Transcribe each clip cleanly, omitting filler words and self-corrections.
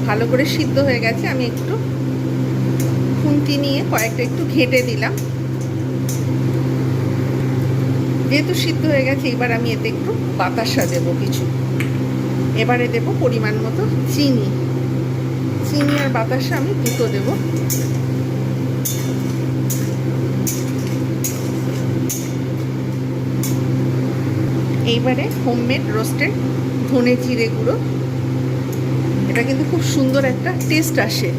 ভালো করে সিদ্ধ হয়ে গেছে। আমি একটু খুন্তি নিয়ে কয়েকটা একটু ঘেঁটে দিলাম। যেহেতু সিদ্ধ হয়ে গেছে, এবার আমি এতে একটু বাতাসা দেবো কিছু। এবারে দেব পরিমাণ মতো চিনি। চিনি আর বাতাসা আমি দুটো দেব। এইবারে হোমমেড রোস্টেড ধনে জিরে গুঁড়ো, এটা কিন্তু খুব সুন্দর একটা টেস্ট আসে।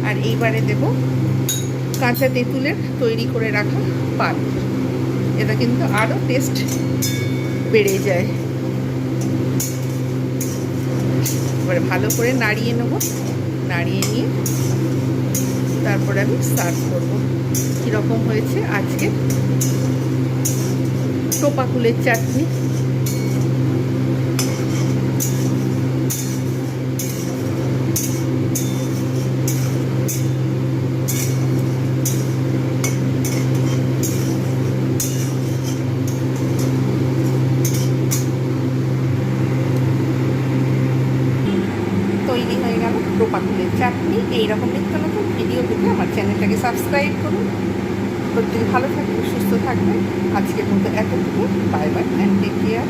আর এইবারে দেব কাঁচা তেঁতুলের তৈরি করে রাখা পাল, এটা কিন্তু আরও টেস্ট বেড়ে যায়। এবারে ভালো করে নাড়িয়ে নেব। নাড়িয়ে নিয়ে তারপরে আমি সার্ভ করব। কীরকম হয়েছে আজকে টোপা কুলের চাটনি। তৈরি হয়ে গেল টোপা কুলের চাটনি। এইরকম নিত্য নতুন ভিডিও পেতে আমার চ্যানেলটাকে সাবস্ক্রাইব করুন। প্রত্যেকে ভালো থাকবে, সুস্থ থাকবে। আজকের মতো এতটুকু। Bye bye and take care.